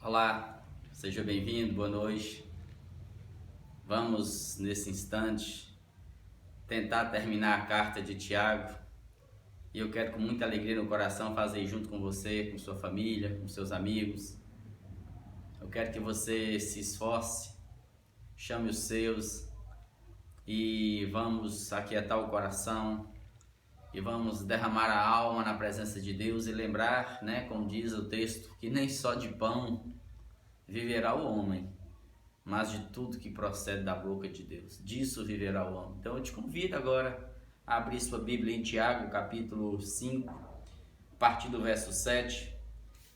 Olá, seja bem-vindo, boa noite. Vamos, nesse instante, tentar terminar a carta de Tiago. E eu quero, com muita alegria no coração, fazer junto com você, com sua família, com seus amigos. Eu quero que você se esforce, chame os seus e vamos aquietar o coração e vamos derramar a alma na presença de Deus e lembrar, como diz o texto, que nem só de pão viverá o homem, mas de tudo que procede da boca de Deus. Disso viverá o homem. Então eu te convido agora a abrir sua Bíblia em Tiago, capítulo 5, a partir do verso 7.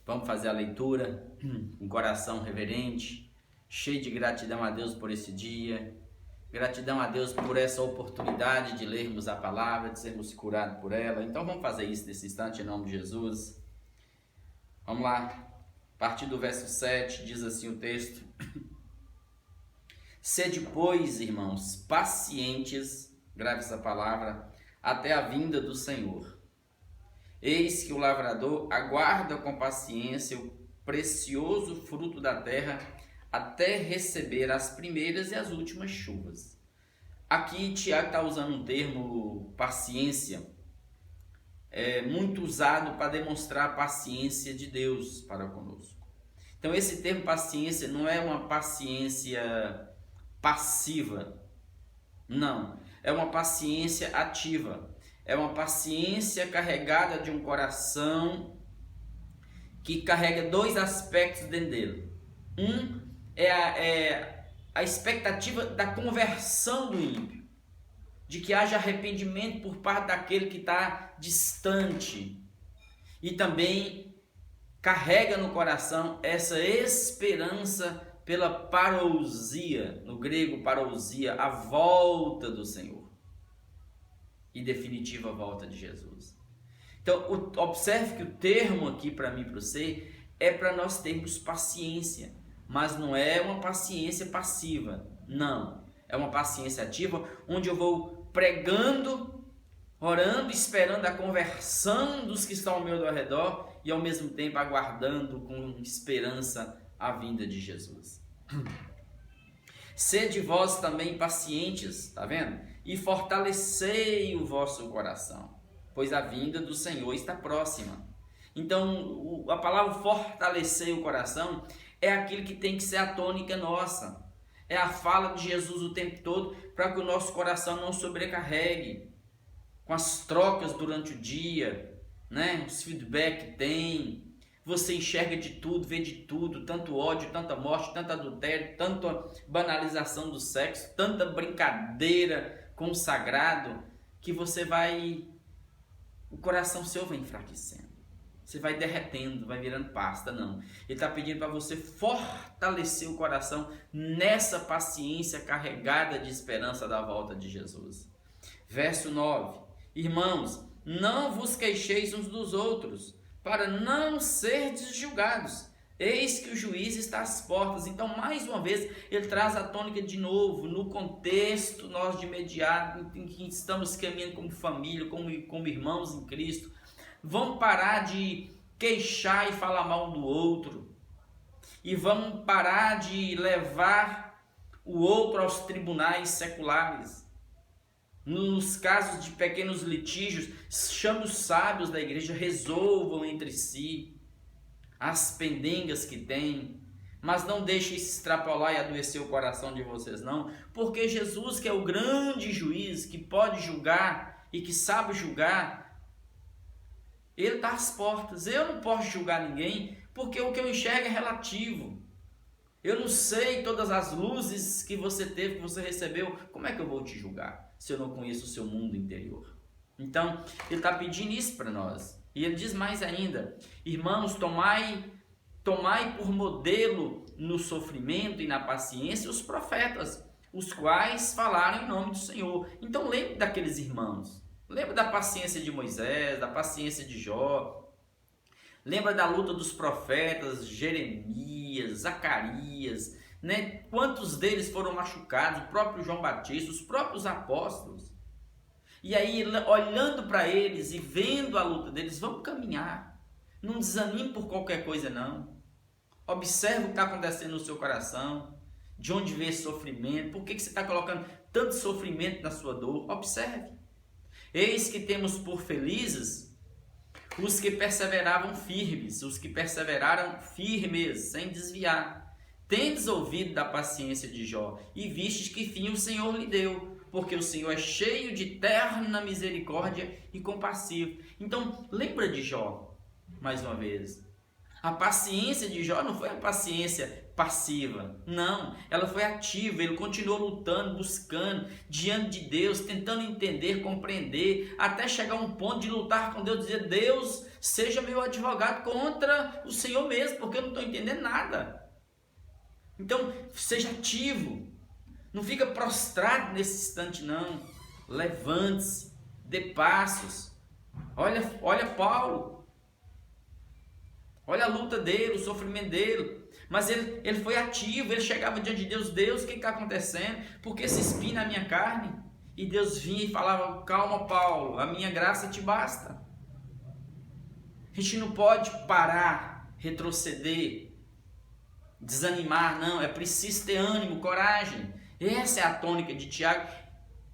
Vamos fazer a leitura com coração reverente, cheio de gratidão a Deus por esse dia, gratidão a Deus por essa oportunidade de lermos a palavra, de sermos curados por ela. Então vamos fazer isso nesse instante em nome de Jesus. Vamos lá. A partir do verso 7 diz assim o texto: Sede, pois, irmãos, pacientes, grave essa palavra, até a vinda do Senhor. Eis que o lavrador aguarda com paciência o precioso fruto da terra até receber as primeiras e as últimas chuvas. Aqui Tiago está usando um termo paciência, muito usado para demonstrar a paciência de Deus para conosco. Então esse termo paciência não é uma paciência passiva, não, é uma paciência ativa, é uma paciência carregada de um coração que carrega dois aspectos dentro dele. Um é a expectativa da conversão do ímpio, de que haja arrependimento por parte daquele que está distante, e também carrega no coração essa esperança pela parousia, no grego parousia, a volta do Senhor e definitiva volta de Jesus. Então observe que o termo aqui para mim e para você é para nós termos paciência, mas não é uma paciência passiva, não, é uma paciência ativa, onde eu vou pregando, orando, esperando a conversão dos que estão ao meu redor e ao mesmo tempo aguardando com esperança a vinda de Jesus. Sede vós também pacientes, tá vendo? E fortalecei o vosso coração, pois a vinda do Senhor está próxima. Então a palavra fortalecer o coração é aquilo que tem que ser a tônica nossa. É a fala de Jesus o tempo todo, para que o nosso coração não sobrecarregue com as trocas durante o dia, os feedback que tem. Você enxerga de tudo, vê de tudo, tanto ódio, tanta morte, tanto adultério, tanta banalização do sexo, tanta brincadeira com o sagrado, que o coração seu vai enfraquecendo. Você vai derretendo, vai virando pasta, não. Ele está pedindo para você fortalecer o coração nessa paciência carregada de esperança da volta de Jesus. Verso 9. Irmãos, não vos queixeis uns dos outros, para não serdes julgados. Eis que o juiz está às portas. Então, mais uma vez, ele traz a tônica de novo, no contexto, nós de imediato, em que estamos caminhando como família, como irmãos em Cristo. Vamos parar de queixar e falar mal um do outro. E vamos parar de levar o outro aos tribunais seculares. Nos casos de pequenos litígios, chame os sábios da igreja, resolvam entre si as pendengas que têm, mas não deixe isso extrapolar e adoecer o coração de vocês, não, porque Jesus, que é o grande juiz, que pode julgar e que sabe julgar, ele está às portas. Eu não posso julgar ninguém, porque o que eu enxergo é relativo. Eu não sei todas as luzes que você teve, que você recebeu. Como é que eu vou te julgar se eu não conheço o seu mundo interior? Então, ele está pedindo isso para nós. E ele diz mais ainda: irmãos, tomai por modelo no sofrimento e na paciência os profetas, os quais falaram em nome do Senhor. Então, lembre daqueles irmãos. Lembra da paciência de Moisés, da paciência de Jó. Lembra da luta dos profetas, Jeremias, Zacarias, Quantos deles foram machucados? O próprio João Batista, os próprios apóstolos. E aí, olhando para eles e vendo a luta deles, vamos caminhar. Não desanime por qualquer coisa, não. Observe o que está acontecendo no seu coração. De onde vem esse sofrimento? Por que você está colocando tanto sofrimento na sua dor? Observe. Eis que temos por felizes os que perseveravam firmes, os que perseveraram firmes, sem desviar. Tendes ouvido da paciência de Jó, e vistes que fim o Senhor lhe deu, porque o Senhor é cheio de terna misericórdia e compassivo. Então, lembra de Jó, mais uma vez. A paciência de Jó não foi a paciência passiva, não, ela foi ativa. Ele continuou lutando, buscando, diante de Deus, tentando entender, compreender, até chegar a um ponto de lutar com Deus, dizer: Deus, seja meu advogado contra o Senhor mesmo, porque eu não estou entendendo nada. Então, seja ativo, não fica prostrado nesse instante não, levante-se, dê passos. Olha Paulo, olha a luta dele, o sofrimento dele, mas ele foi ativo. Ele chegava diante de Deus: Deus, o que está acontecendo? Por que esse espinho na minha carne? E Deus vinha e falava: calma, Paulo, a minha graça te basta. A gente não pode parar, retroceder, desanimar, não, é preciso ter ânimo, coragem. Essa é a tônica de Tiago,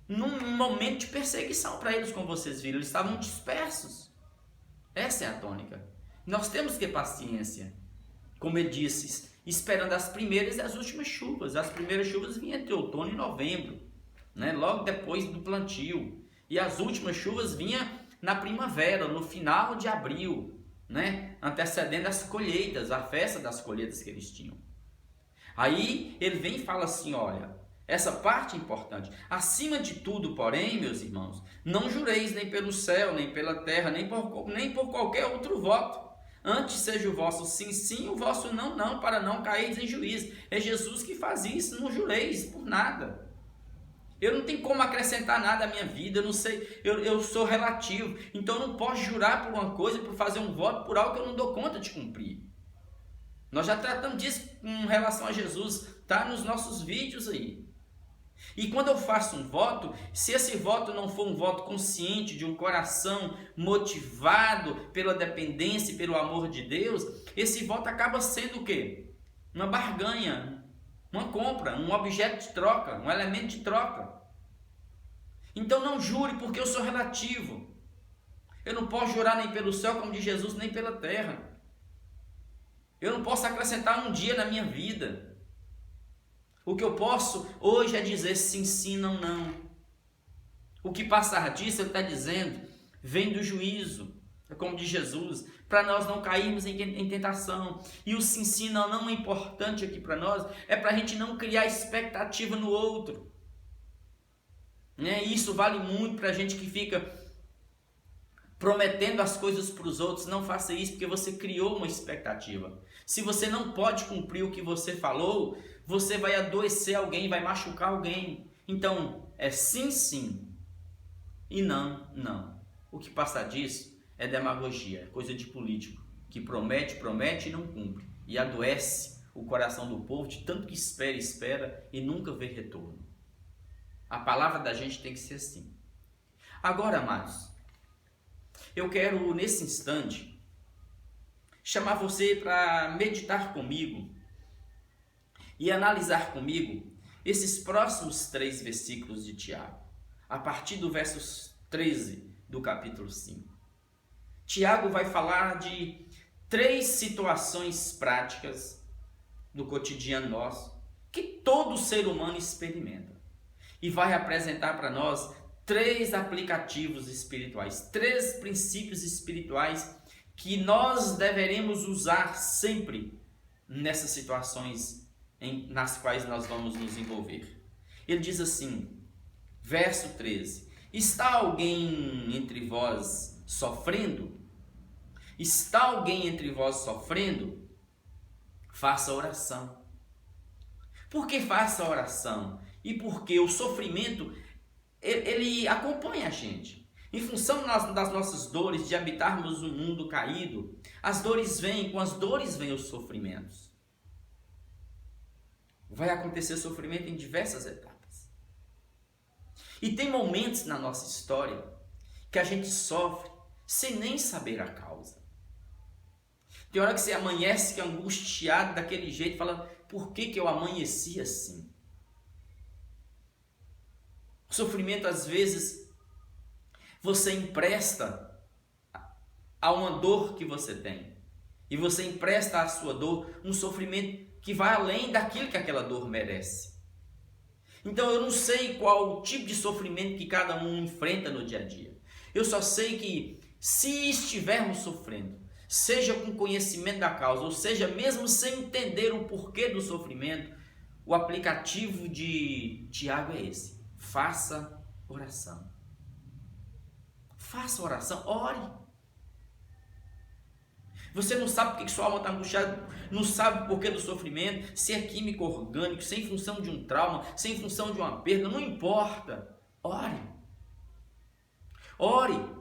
num momento de perseguição para eles, como vocês viram, eles estavam dispersos. Essa é a tônica. Nós temos que ter paciência, como ele disse, esperando as primeiras e as últimas chuvas. As primeiras chuvas vinham entre outono e novembro, né? Logo depois do plantio, e as últimas chuvas vinham na primavera, no final de abril, né? Antecedendo as colheitas, a festa das colheitas que eles tinham. Aí ele vem e fala assim: olha, essa parte é importante. Acima de tudo, porém, meus irmãos, não jureis nem pelo céu, nem pela terra, nem por qualquer outro voto. Antes seja o vosso sim, sim, o vosso não, não, para não cair em juízo. É Jesus que faz isso. Não jureis por nada. Eu não tenho como acrescentar nada à minha vida, eu não sei, eu sou relativo. Então eu não posso jurar por uma coisa, por fazer um voto por algo que eu não dou conta de cumprir. Nós já tratamos disso com relação a Jesus, está nos nossos vídeos aí. E quando eu faço um voto, se esse voto não for um voto consciente, de um coração motivado pela dependência e pelo amor de Deus, esse voto acaba sendo o quê? Uma barganha, uma compra, um objeto de troca, um elemento de troca. Então não jure, porque eu sou relativo. Eu não posso jurar nem pelo céu, como diz Jesus, nem pela terra. Eu não posso acrescentar um dia na minha vida. O que eu posso hoje é dizer sim, sim, não, não. O que passar disso, ele está dizendo, vem do juízo, como diz Jesus, para nós não cairmos em tentação. E o sim, sim, não, não é importante aqui para nós, é para a gente não criar expectativa no outro. Isso vale muito para a gente que fica prometendo as coisas para os outros. Não faça isso, porque você criou uma expectativa. Se você não pode cumprir o que você falou, você vai adoecer alguém, vai machucar alguém. Então, é sim, sim, e não, não. O que passa disso é demagogia, é coisa de político, que promete, promete e não cumpre. E adoece o coração do povo de tanto que espera, espera e nunca vê retorno. A palavra da gente tem que ser assim. Agora, amados, eu quero, nesse instante, chamar você para meditar comigo e analisar comigo esses próximos 3 versículos de Tiago, a partir do verso 13 do capítulo 5. Tiago vai falar de 3 situações práticas do cotidiano nosso, que todo ser humano experimenta, e vai apresentar para nós 3 aplicativos espirituais, 3 princípios espirituais que nós deveremos usar sempre nessas situações nas quais nós vamos nos envolver. Ele diz assim, verso 13: está alguém entre vós sofrendo? Está alguém entre vós sofrendo? Faça oração. Por que faça oração? E porque o sofrimento, ele acompanha a gente. Em função das nossas dores, de habitarmos um mundo caído, as dores vêm, com as dores vêm os sofrimentos. Vai acontecer sofrimento em diversas etapas. E tem momentos na nossa história que a gente sofre sem nem saber a causa. Tem hora que você amanhece que é angustiado daquele jeito, fala, por que eu amanheci assim? O sofrimento, às vezes, você empresta a uma dor que você tem. E você empresta à sua dor um sofrimento que vai além daquilo que aquela dor merece. Então eu não sei qual o tipo de sofrimento que cada um enfrenta no dia a dia. Eu só sei que se estivermos sofrendo, seja com conhecimento da causa, ou seja, mesmo sem entender o porquê do sofrimento, o aplicativo de Tiago é esse: faça oração. Faça oração, ore. Você não sabe porque que sua alma está angustiada, não sabe o porquê do sofrimento, se é químico orgânico, se é em função de um trauma, se é em função de uma perda, não importa. Ore. Ore.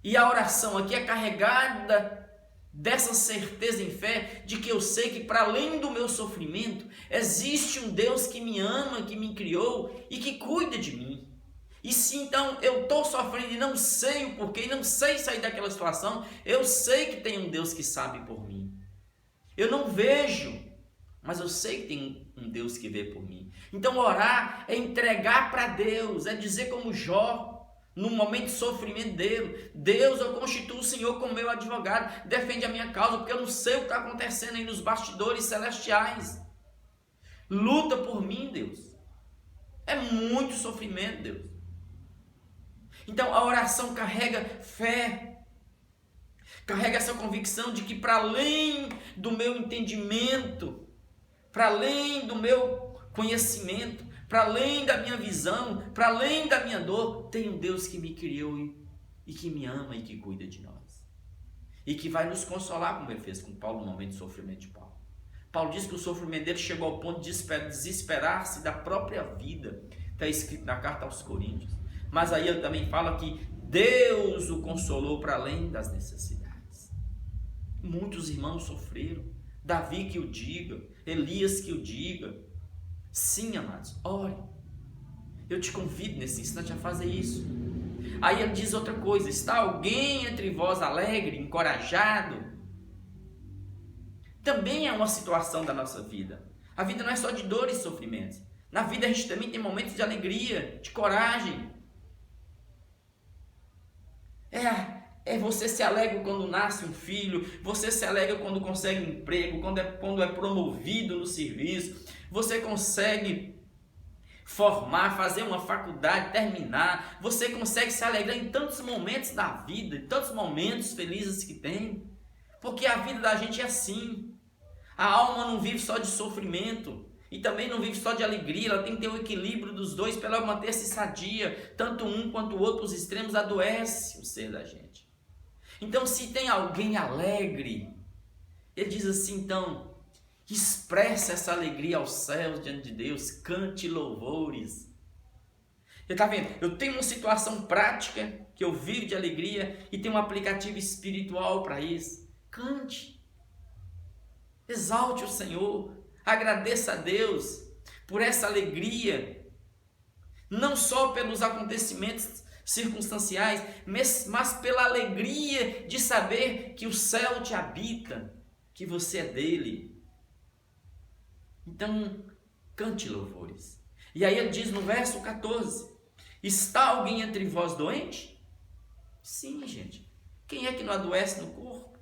E a oração aqui é carregada dessa certeza em fé, de que eu sei que para além do meu sofrimento, existe um Deus que me ama, que me criou e que cuida de mim. E se então eu estou sofrendo e não sei o porquê, e não sei sair daquela situação, eu sei que tem um Deus que sabe por mim. Eu não vejo, mas eu sei que tem um Deus que vê por mim. Então orar é entregar para Deus, é dizer como Jó, no momento de sofrimento dele: Deus, eu constituo o Senhor como meu advogado, defende a minha causa, porque eu não sei o que está acontecendo aí nos bastidores celestiais. Luta por mim, Deus. É muito sofrimento, Deus. Então a oração carrega fé, carrega essa convicção de que para além do meu entendimento, para além do meu conhecimento, para além da minha visão, para além da minha dor, tem um Deus que me criou e que me ama e que cuida de nós. E que vai nos consolar, como ele fez com Paulo no momento de sofrimento de Paulo. Paulo diz que o sofrimento dele chegou ao ponto de desesperar-se da própria vida. Está escrito na carta aos Coríntios. Mas aí ele também fala que Deus o consolou para além das necessidades. Muitos irmãos sofreram. Davi que o diga, Elias que o diga. Sim, amados, ore. Eu te convido nesse instante a fazer isso. Aí ele diz outra coisa: está alguém entre vós alegre, encorajado? Também é uma situação da nossa vida. A vida não é só de dores e sofrimentos. Na vida a gente também tem momentos de alegria, de coragem. Você se alegra quando nasce um filho, você se alegra quando consegue um emprego, quando é promovido no serviço, você consegue formar, fazer uma faculdade, terminar, você consegue se alegrar em tantos momentos da vida, em tantos momentos felizes que tem, porque a vida da gente é assim. A alma não vive só de sofrimento e também não vive só de alegria, ela tem que ter o equilíbrio dos dois para ela manter-se sadia. Tanto um quanto o outro, os extremos, adoece o ser da gente. Então, se tem alguém alegre, ele diz assim, então, expresse essa alegria aos céus diante de Deus, cante louvores. Você está vendo? Eu tenho uma situação prática que eu vivo de alegria e tenho um aplicativo espiritual para isso. Cante, exalte o Senhor, agradeça a Deus por essa alegria, não só pelos acontecimentos circunstanciais, mas pela alegria de saber que o céu te habita, que você é dele. Então, cante louvores. E aí ele diz no verso 14: está alguém entre vós doente? Sim, gente. Quem é que não adoece no corpo?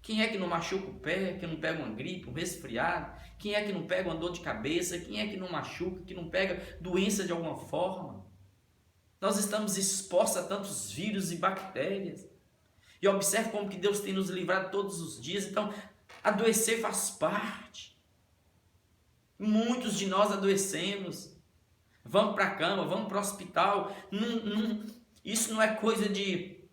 Quem é que não machuca o pé, que não pega uma gripe, um resfriado? Quem é que não pega uma dor de cabeça? Quem é que não machuca, que não pega doença de alguma forma? Nós estamos expostos a tantos vírus e bactérias. E observe como que Deus tem nos livrado todos os dias. Então, adoecer faz parte. Muitos de nós adoecemos. Vamos para a cama, vamos para o hospital. Isso não é coisa de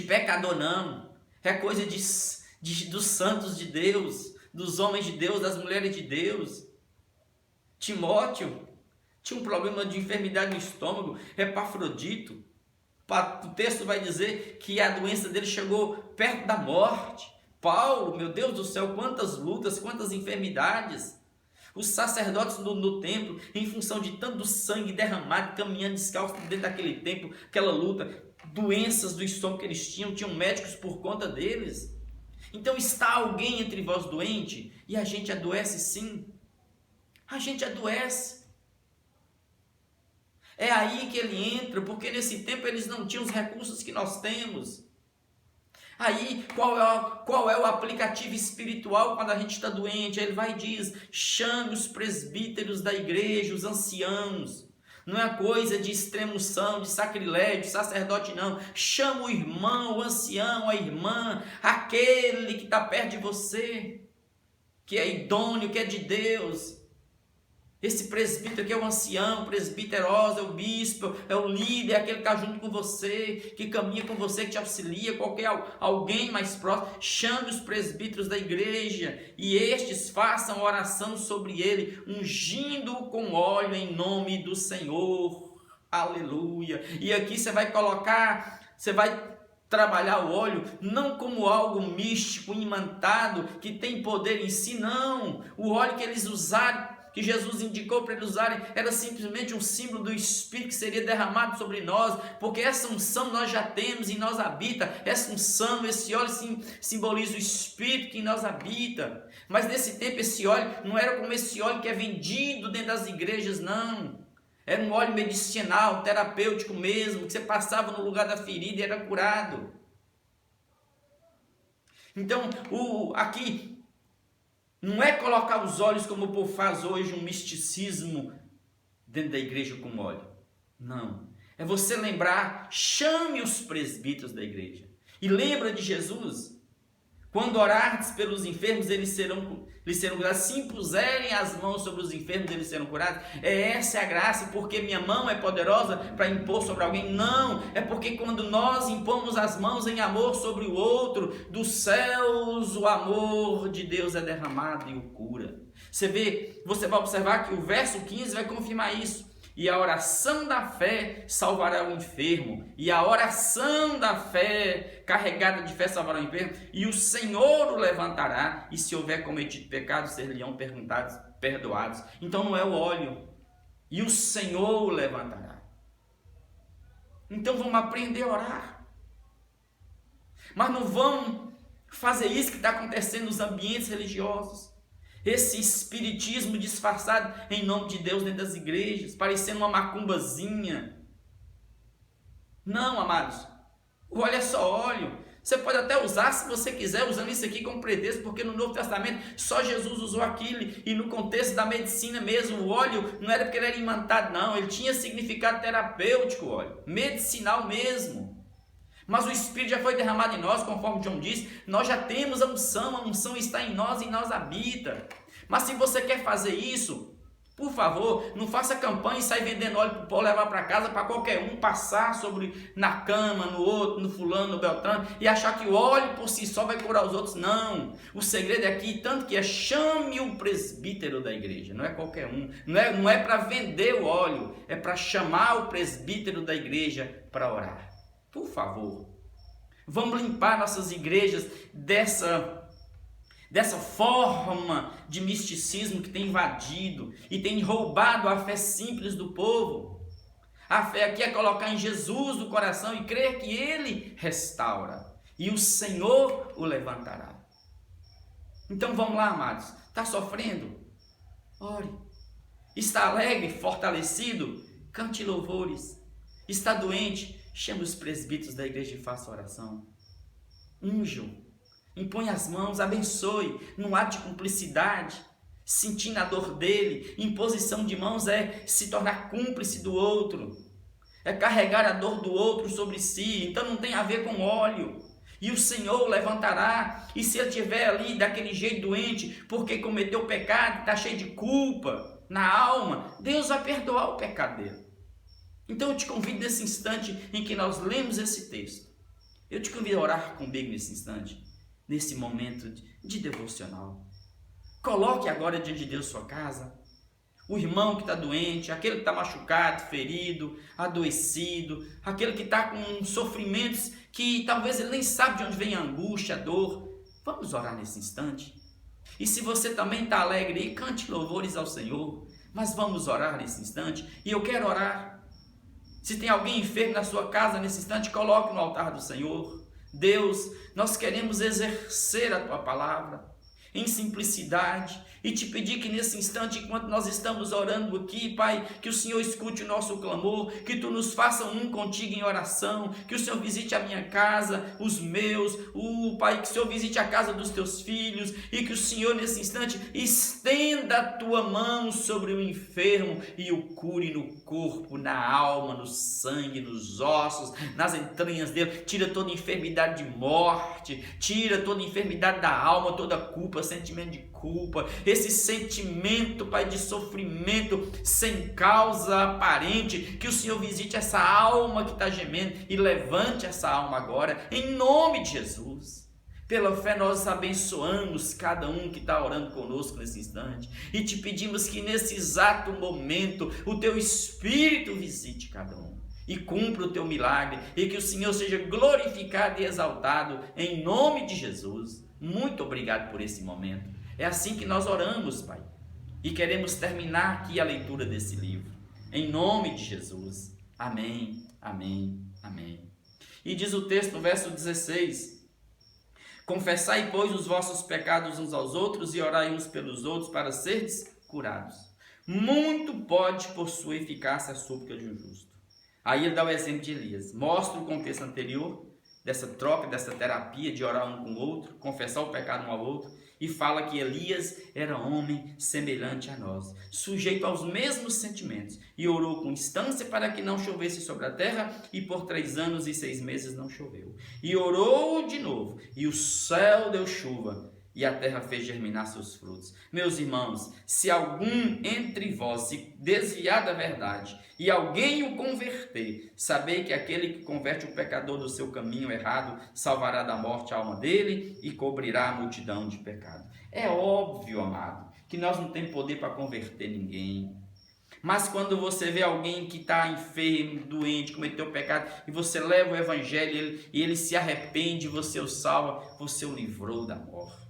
pecador, não. É coisa dos santos de Deus, dos homens de Deus, das mulheres de Deus. Timóteo tinha um problema de enfermidade no estômago. Epafrodito, o texto vai dizer que a doença dele chegou perto da morte. Paulo, meu Deus do céu, quantas lutas, quantas enfermidades. Os sacerdotes no templo, em função de tanto sangue derramado, caminhando descalço dentro daquele templo, aquela luta, doenças do estômago que eles tinham médicos por conta deles. Então está alguém entre vós doente? E a gente adoece sim. A gente adoece. É aí que ele entra, porque nesse tempo eles não tinham os recursos que nós temos. Aí, qual é o aplicativo espiritual quando a gente está doente? Aí ele vai e diz, chame os presbíteros da igreja, os anciãos. Não é coisa de extremoção, de sacrilégio, de sacerdote não. Chama o irmão, o ancião, a irmã, aquele que está perto de você, que é idôneo, que é de Deus. Esse presbítero que é o ancião, o presbiteroso, é o bispo, é o líder, é aquele que está junto com você, que caminha com você, que te auxilia, qualquer alguém mais próximo. Chame os presbíteros da igreja e estes façam oração sobre ele, ungindo-o com óleo em nome do Senhor. Aleluia. E aqui você vai trabalhar o óleo não como algo místico, imantado, que tem poder em si, não. O óleo que eles usaram, que Jesus indicou para eles usarem, era simplesmente um símbolo do Espírito que seria derramado sobre nós, porque essa unção nós já temos e nós habita. Essa unção, esse óleo simboliza o Espírito que em nós habita. Mas nesse tempo esse óleo não era como esse óleo que é vendido dentro das igrejas, não. Era um óleo medicinal, terapêutico mesmo, que você passava no lugar da ferida e era curado. Então, aqui não é colocar os olhos como o povo faz hoje, um misticismo dentro da igreja com óleo. Não. É você lembrar, chame os presbíteros da igreja. E lembra de Jesus? Quando orardes pelos enfermos, eles serão curados. Se impuserem as mãos sobre os enfermos, eles serão curados. Essa é a graça, porque minha mão é poderosa para impor sobre alguém. Não, é porque quando nós impomos as mãos em amor sobre o outro, dos céus o amor de Deus é derramado e o cura. Você vai observar que o verso 15 vai confirmar isso. E a oração da fé salvará o enfermo. E a oração da fé, carregada de fé, salvará o enfermo. E o Senhor o levantará. E se houver cometido pecado, ser-lhe-ão perdoados. Então não é o óleo. E o Senhor o levantará. Então vamos aprender a orar. Mas não vamos fazer isso que está acontecendo nos ambientes religiosos. Esse espiritismo disfarçado em nome de Deus dentro das igrejas, parecendo uma macumbazinha. Não, amados, o óleo é só óleo. Você pode até usar, se você quiser, usando isso aqui como pretexto, porque no Novo Testamento só Jesus usou aquilo, e no contexto da medicina mesmo, o óleo não era porque ele era imantado, não, ele tinha significado terapêutico, o óleo, medicinal mesmo. Mas o Espírito já foi derramado em nós, conforme João disse, nós já temos a unção está em nós e em nós habita. Mas se você quer fazer isso, por favor, não faça campanha e saia vendendo óleo para o povo levar para casa, para qualquer um passar na cama, no outro, no fulano, no beltrano, e achar que o óleo por si só vai curar os outros. Não, o segredo é aqui, tanto que chame o presbítero da igreja, não é qualquer um, não é para vender o óleo, é para chamar o presbítero da igreja para orar. Por favor, vamos limpar nossas igrejas dessa forma de misticismo que tem invadido e tem roubado a fé simples do povo. A fé aqui é colocar em Jesus no coração e crer que Ele restaura e o Senhor o levantará. Então vamos lá, amados. Está sofrendo? Ore. Está alegre, fortalecido? Cante louvores. Está doente? Chame os presbíteros da igreja e faça oração. Unjam. Impõe as mãos, abençoe, num ato de cumplicidade, sentindo a dor dele. Imposição de mãos é se tornar cúmplice do outro, é carregar a dor do outro sobre si. Então não tem a ver com óleo. E o Senhor o levantará. E se ele estiver ali daquele jeito doente, porque cometeu pecado, está cheio de culpa na alma, Deus vai perdoar o pecado dele. Então eu te convido nesse instante em que nós lemos esse texto, eu te convido a orar comigo nesse instante, nesse momento de devocional. Coloque agora diante de Deus sua casa, o irmão que está doente, aquele que está machucado, ferido, adoecido, aquele que está com sofrimentos que talvez ele nem sabe de onde vem a angústia, a dor. Vamos orar nesse instante. E se você também está alegre, cante louvores ao Senhor, mas vamos orar nesse instante. E eu quero orar. Se tem alguém enfermo na sua casa nesse instante, coloque no altar do Senhor. Deus, nós queremos exercer a tua palavra em simplicidade e te pedir que nesse instante, enquanto nós estamos orando aqui, Pai, que o Senhor escute o nosso clamor, que tu nos faça um contigo em oração, que o Senhor visite a minha casa, os meus, Pai, que o Senhor visite a casa dos teus filhos e que o Senhor nesse instante estenda a tua mão sobre o enfermo e o cure no corpo, na alma, no sangue, nos ossos, nas entranhas dele. Tira toda enfermidade de morte, tira toda enfermidade da alma, toda culpa, sentimento de culpa, esse sentimento, Pai, de sofrimento sem causa aparente, que o Senhor visite essa alma que está gemendo e levante essa alma agora, em nome de Jesus. Pela fé nós abençoamos cada um que está orando conosco nesse instante e te pedimos que nesse exato momento o teu Espírito visite cada um e cumpra o teu milagre e que o Senhor seja glorificado e exaltado em nome de Jesus. Muito obrigado por esse momento. É assim que nós oramos, Pai, e queremos terminar aqui a leitura desse livro, em nome de Jesus. Amém, amém, amém. E diz o texto no verso 16: confessai, pois, os vossos pecados uns aos outros e orai uns pelos outros para serdes curados. Muito pode por sua eficácia a súplica de um justo. Aí ele dá o exemplo de Elias, mostra o contexto anterior dessa troca, dessa terapia de orar um com o outro, confessar o pecado um ao outro, e fala que Elias era homem semelhante a nós, sujeito aos mesmos sentimentos, e orou com instância para que não chovesse sobre a terra, e por 3 anos e 6 meses não choveu. E orou de novo, e o céu deu chuva, e a terra fez germinar seus frutos. Meus irmãos, se algum entre vós se desviar da verdade, e alguém o converter, sabei que aquele que converte o pecador do seu caminho errado, salvará da morte a alma dele, e cobrirá a multidão de pecado. É óbvio, amado, que nós não temos poder para converter ninguém. Mas quando você vê alguém que está enfermo, doente, cometeu pecado, e você leva o evangelho, e ele se arrepende, você o salva, você o livrou da morte.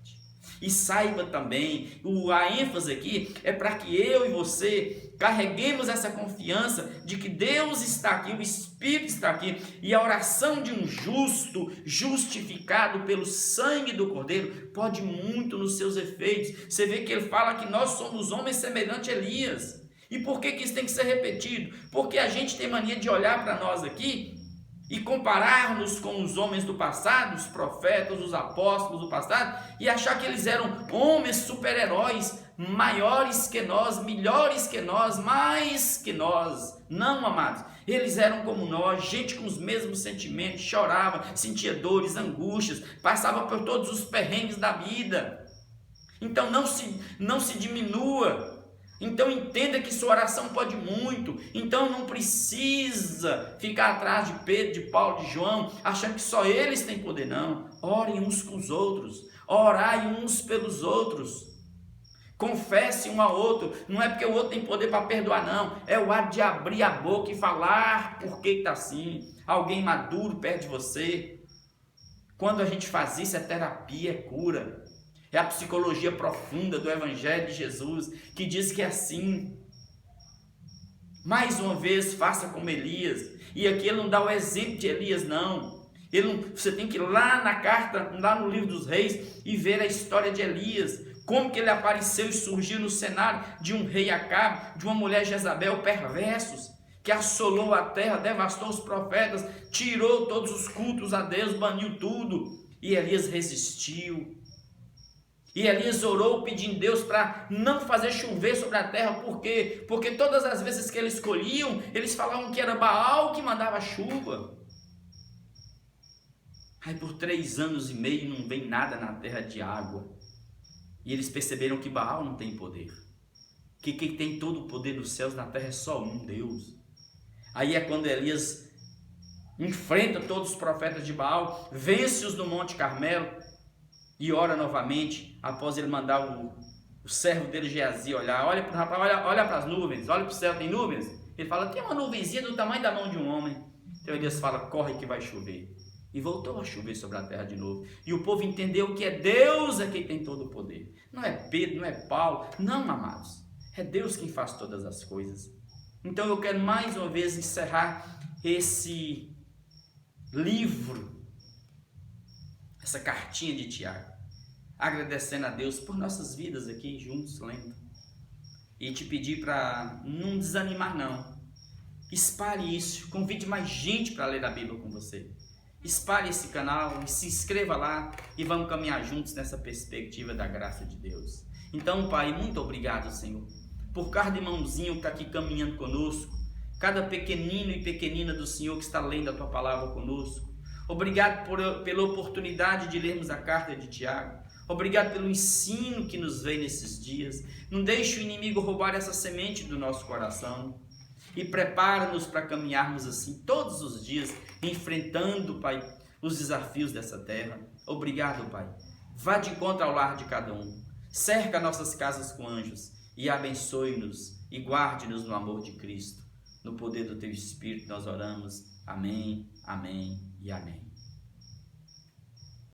E saiba também, a ênfase aqui é para que eu e você carreguemos essa confiança de que Deus está aqui, o Espírito está aqui, e a oração de um justo, justificado pelo sangue do Cordeiro, pode muito nos seus efeitos. Você vê que ele fala que nós somos homens semelhantes a Elias. E por que isso tem que ser repetido? Porque a gente tem mania de olhar para nós aqui e comparar-nos com os homens do passado, os profetas, os apóstolos do passado, e achar que eles eram homens super-heróis, maiores que nós, melhores que nós, mais que nós. Não, amados, eles eram como nós, gente com os mesmos sentimentos, chorava, sentia dores, angústias, passava por todos os perrengues da vida. Então não se diminua. Então entenda que sua oração pode muito. Então não precisa ficar atrás de Pedro, de Paulo, de João, achando que só eles têm poder, não. Orem uns com os outros, orai uns pelos outros, confesse um ao outro. Não é porque o outro tem poder para perdoar, não. É o ato de abrir a boca e falar por que está assim. Alguém maduro perto de você. Quando a gente faz isso, é terapia, é cura. É a psicologia profunda do Evangelho de Jesus, que diz que é assim. Mais uma vez, faça como Elias. E aqui ele não dá o exemplo de Elias, não. Você tem que ir lá na carta, lá no livro dos reis, e ver a história de Elias. Como que ele apareceu e surgiu no cenário de um rei Acabe, de uma mulher Jezabel, perversos, que assolou a terra, devastou os profetas, tirou todos os cultos a Deus, baniu tudo. E Elias resistiu. E Elias orou pedindo a Deus para não fazer chover sobre a terra. Por quê? Porque todas as vezes que eles escolhiam, eles falavam que era Baal que mandava chuva. Aí por 3 anos e meio não vem nada na terra de água. E eles perceberam que Baal não tem poder. Que quem tem todo o poder dos céus na terra é só um, Deus. Aí é quando Elias enfrenta todos os profetas de Baal, vence-os no Monte Carmelo, e ora novamente, após ele mandar o servo dele Geazi olhar. Olha para as nuvens, olha para o céu, tem nuvens? Ele fala, tem uma nuvenzinha do tamanho da mão de um homem. Então Elias fala, corre que vai chover. E voltou a chover sobre a terra de novo. E o povo entendeu que é Deus quem tem todo o poder. Não é Pedro, não é Paulo, não, amados. É Deus quem faz todas as coisas. Então eu quero mais uma vez encerrar esse livro essa cartinha de Tiago, agradecendo a Deus por nossas vidas aqui juntos, lendo. E te pedir para não desanimar não. Espalhe isso, convide mais gente para ler a Bíblia com você. Espalhe esse canal, se inscreva lá e vamos caminhar juntos nessa perspectiva da graça de Deus. Então, Pai, muito obrigado, Senhor, por cada irmãozinho que está aqui caminhando conosco, cada pequenino e pequenina do Senhor que está lendo a Tua palavra conosco. Obrigado pela oportunidade de lermos a carta de Tiago. Obrigado pelo ensino que nos veio nesses dias. Não deixe o inimigo roubar essa semente do nosso coração. E prepara-nos para caminharmos assim todos os dias, enfrentando, Pai, os desafios dessa terra. Obrigado, Pai. Vá de encontro ao lar de cada um. Cerca nossas casas com anjos e abençoe-nos e guarde-nos no amor de Cristo. No poder do Teu Espírito nós oramos. Amém, amém e amém.